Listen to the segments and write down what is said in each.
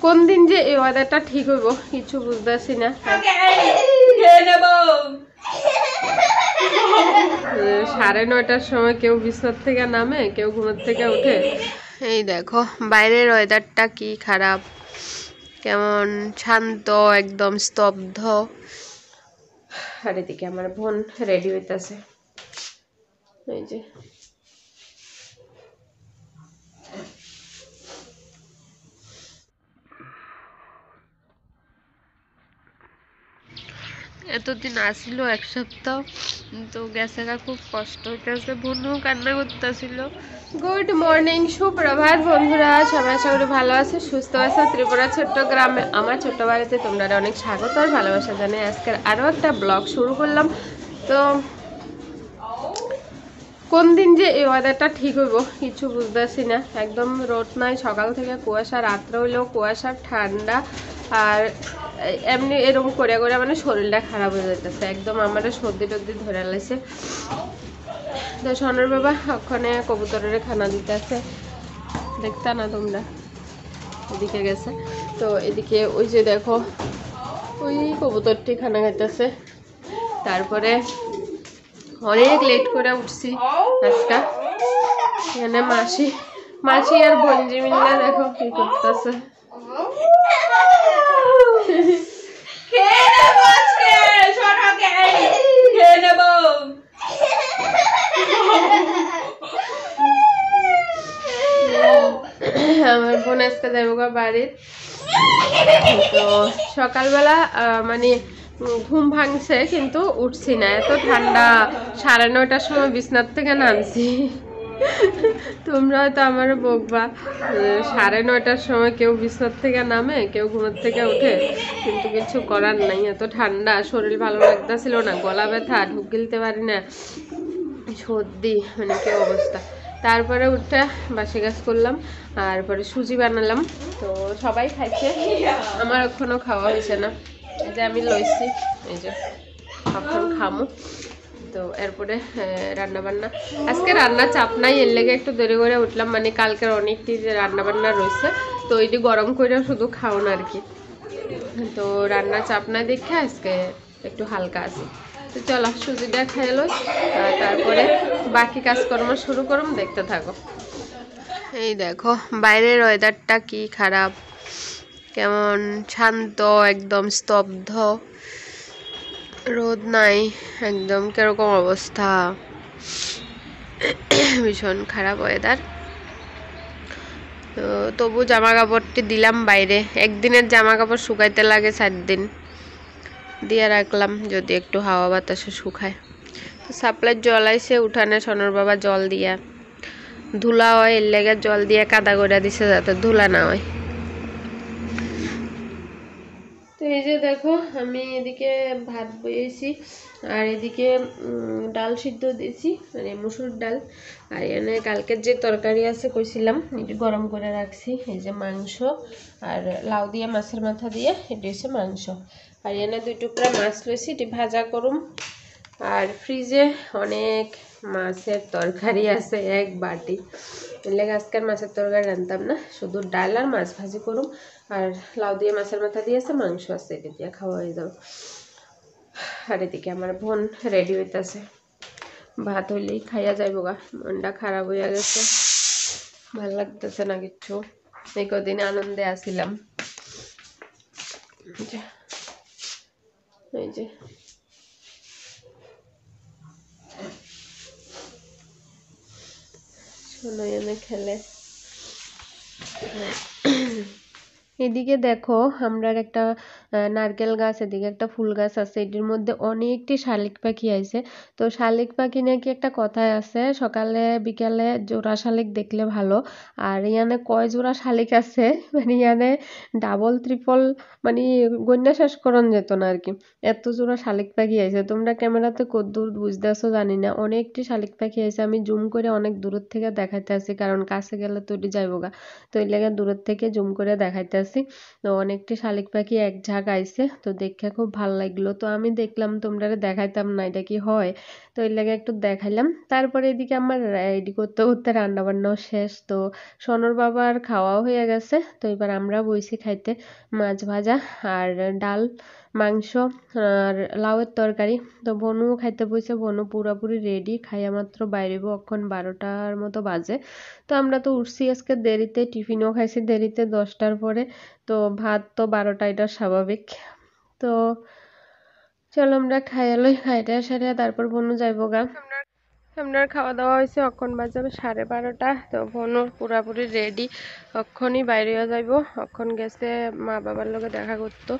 কোন দিন যে এই ওয়েদারটা ঠিক হইব কিছু বুঝতেছি না। 9:30টার সময় কেউ বিছানার থেকে নামে, কেউ ঘুমের থেকে উঠে। এই দেখো বাইরের ওয়েদারটা কি খারাপ, কেমন শান্ত, একদম স্তব্ধ। আর এদিকে আমার বোন রেডি হইতাছে, এই যে এতদিন আসিল 1 সপ্তাহ, তো গেছে খুব কষ্ট হইতেছে, বোনও কান্না করতেছিল। গুড মর্নিং, সুপ্রভাত বন্ধুরা, সবাই আশা করি ভালো আছে, সুস্থ আছে। ত্রিপুরা ছোট্ট গ্রামে আমার ছোট্ট বাড়িতে তোমরা অনেক স্বাগত আর ভালোবাসা জানাই। আজকের আরও একটা ব্লগ শুরু করলাম। তো কোন দিন যে এই ওয়েদারটা ঠিক হইব কিছু বুঝতেছি না। একদম রোদ নাই, সকাল থেকে কুয়াশা, রাত্রে হইলেও কুয়াশা, ঠান্ডা। আর এমনি এরকম করে করে মানে শরীরটা খারাপ হয়ে যাইতেছে, একদম আমার সর্দি টর্দি ধরে লাইছে। তো সোনার বাবা ওখানে কবুতরের খানা দিতেছে, দেখতা না তোমরা, এদিকে গেছে। তো এদিকে ওই যে দেখো ওই কবুতরটি খানা খাইতেছে। তারপরে অনেক লেট করে উঠছি আজকে। এখানে মাসি আর বঞ্জি মিলে দেখো কি করতেছে। আমার বোন আজকে যাইব বাড়ির। তো সকালবেলা মানে ঘুম ভাঙছে কিন্তু উঠছি না, এত ঠান্ডা। 9:30টার সময় বিছনার থেকে নামছি। তোমরা হয়তো আমার বকবা, 9:30টার সময় কেউ বিছনার থেকে নামে, কেউ ঘুমের থেকে উঠে, কিন্তু কিছু করার নাই। এত ঠান্ডা, শরীর ভালো লাগতেছিল না, গলা ব্যথা, ঢুক গিলতে পারি না, সর্দি, মানে কি অবস্থা। তারপরে উঠে বাসি কাজ করলাম, আর পরে সুজি বানালাম। তো সবাই খাইছে, আমার এখনো খাওয়া হয়েছে না। এই যে আমি লইছি, এই যে এখন খামু। তো এরপরে রান্না বান্না, আজকে রান্না চাপ নাই, এর লেগে একটু দেরি করে উঠলাম। মানে কালকের অনেকটি যে রান্না বান্না রয়েছে, তো এটি গরম করে শুধু খাওন আর কি। তো রান্না চাপ নাই দেখে আজকে একটু হালকা আছে। তো চলো সুজিটা খেয়ে লই, তারপরে বাকি কাজকর্ম শুরু করুম, দেখতে থাকো। এই দেখো বাইরের ওয়েদারটা কি খারাপ, কেমন শান্ত, একদম স্তব্ধ, রোদ নাই, একদম কিরকম অবস্থা, ভীষণ খারাপ ওয়েদার। তো তবু জামা কাপড়টি দিলাম বাইরে, একদিনের জামা কাপড় শুকাইতে লাগে 4 দিন, দিয়ে রাখলাম যদি একটু হাওয়া বাতাসে শুকায়। তো সাপ্লাইয়ের জল আইসে উঠানে, সোনার বাবা জল দিয়া, ধুলা হয় এর লেগে জল দিয়ে কাদা করে দিছে যাতে ধুলা না হয়। তো এই যে দেখো আমি এদিকে ভাত বইয়েছি, আর এদিকে ডাল সিদ্ধ দিয়েছি, মানে মুসুর ডাল। আর এখানে কালকের যে তরকারি আছে কইছিলাম, এটি গরম করে রাখছি। এই যে মাংস, আর লাউ দিয়ে মাছের মাথা দিয়ে, এটি হচ্ছে মাংস। আর এখানে 2 টুকরা মাছ লইছি, এটি ভাজা করুম। আর ফ্রিজে অনেক মাছের তরকারি আছে, 1 বাটি। এলে আজকের মাছের তরকারি রান্তাম না, শুধু ডাল আর মাছ ভাজি করুম। আর লাউ দিয়ে মাছের মাথা দিয়েছে, মাংস আছে, এটা দিয়ে খাওয়া হয়ে যাও। আর এদিকে আমার বোন রেডি হইতাছে, ভাত হইলেই খাইয়া যাইব গা। মনটা খারাপ হইয়া গেছে, ভাল লাগতেছে না কিচ্ছু। এই কদিন আনন্দে আসিলাম। এই যে শোনো এনে খেলে। এদিকে দেখো আমরা একটা নারকেল গাছ, এদিকে একটা ফুল গাছ আছে, এটির মধ্যে অনেকটি শালিক পাখি আইছে। তো শালিক পাখি নাকি একটা কথায় আছে, সকালে বিকালে জোড়া শালিক দেখলে ভালো। আর ইয়ানে কয় জোড়া শালিক আছে, মানে ইয়ানে ডাবল ট্রিপল, মানে গন্যা শেষ করন যেত না আর কি, এত জোড়া শালিক পাখি আইছে। তোমরা ক্যামেরাতে কদ্দূর বুঝতেছো জানি না, অনেকটি শালিক পাখি আইছে। আমি জুম করে অনেক দূরের থেকে দেখাইতে আছি, কারণ কাছে গেলে তো এটি যাইব গা, তো এই লেগে দূরের থেকে জুম করে দেখাইতে আছি। যাইতাছি। তো অনেকটি শালিক পাখি এক ঝাঁক আইছে, তো দেখে খুব ভাল লাগলো। তো আমি দেখলাম তোমরা দেখাইতাম না এটা কি হয়, তো এর লাগে একটু দেখাইলাম। তারপরে এদিকে আমার রেডি করতে করতে রান্না বান্নাও শেষ। তো সনর বাবার খাওয়াও হয়ে গেছে, তো এবার আমরা বইছি খাইতে। মাছ ভাজা আর ডাল, মাংস আর লাউয়ের তরকারি। তো বনু খাইতে বইছে, বনু পুরাপুরি রেডি, খাইয়া মাত্র বাইরেব অক্ষণ 12টার মতো বাজে। তো আমরা তো উঠছি আজকে দেরিতে, টিফিনও খাইছি দেরিতে 10টার পরে। তো ভাত তো 12টা, এটা স্বাভাবিক। তো চলো আমরা খাইয়া লই, খাইটা সারিয়া তারপর বনু যাইব গা। আপনার খাওয়া দাওয়া হয়েছে, অক্ষণ বাজে 12:30। তো বনু পুরাপুরি রেডি, অক্ষণই বাইরে যাইব। অক্ষণ গেছে মা বাবার লগে দেখা করতো।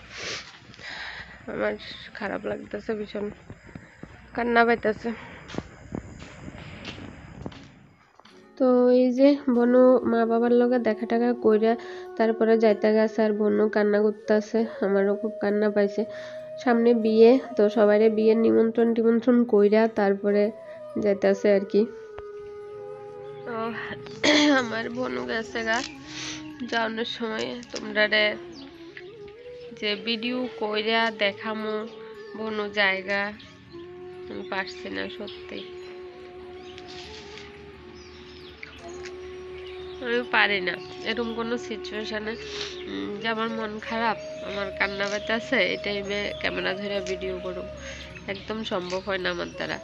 আমার খারাপ লাগতেছে, ভীষণ কান্না পাইতেছে। তো এই যে বনু মা বাবার লগে দেখা টাকা কইরা তারপরে যাইতে গেছে, আর বনু কান্না করতেছে, আমারও খুব কান্না পাইছে। সামনে বিয়ে, তো সবাইরে বিয়ের নিমন্ত্রণ টিমন্ত্রণ কইরা তারপরে যাইতেছে আর কি। তো আমার বনু গেছে গা, যাওয়ানোর সময় তোমরা যে ভিডিও কইরা দেখামো বনু জায়গা আমি পারছি না, সত্যি আমি পারি না এরকম কোনো সিচুয়েশনে যে আমার মন খারাপ, আমার কান্না পাইতেছে, এই টাইমে ক্যামেরা ধরে ভিডিও করুম, একদম সম্ভব হয় না আমার দ্বারা।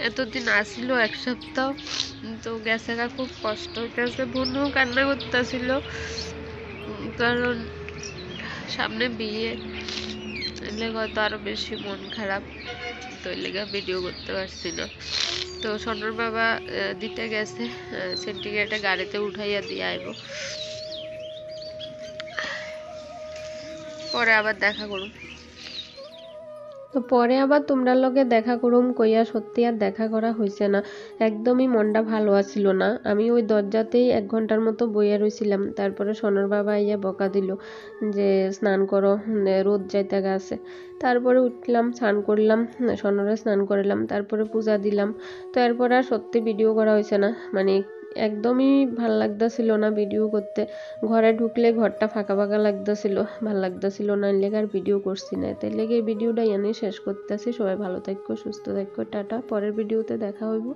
এতদিন আসিল 1 সপ্তাহ, তো গেছে গা, খুব কষ্ট হইতেছে। বনু কান্না করতেছিল, কারণ সামনে বিয়ে, এলে হয়তো আরো বেশি মন খারাপ, তো এর লেগে ভিডিও করতে পারছি না। তো সনর বাবা দিতে গেছে, সেন্টিগ্রেডে গাড়িতে উঠাইয়া দিয়ে আইব, পরে আবার দেখা করুম। তো পরে আবার তোমরা লগে দেখা করুম কইয়া সত্যি আর দেখা করা হয়েছে না, একদমই মনটা ভালো আছিল না। আমি ওই দরজাতেই 1 ঘন্টার মতো বইয়া রইছিলাম। তারপরে সনর বাবা ইয়া বকা দিল যে স্নান করো, রোদ যাইতে গেছে। তারপরে উঠলাম, স্নান করলাম, সনরে স্নান করলাম, তারপরে পূজা দিলাম। তো এরপর আর সত্যি ভিডিও করা হয়েছে না, মানে একদমই ভাল লাগতেছিল না ভিডিও করতে। ঘরে ঢুকলে ঘরটা ফাঁকা ফাঁকা লাগতেছিল, ভাল লাগতেছিল না, এর লেগে আর ভিডিও করছি না। তাই লেগে এই ভিডিওটা এনে শেষ করতেছি। সবাই ভালো থাকো, সুস্থ থাকো, টাটা। পরের ভিডিওতে দেখা হইব।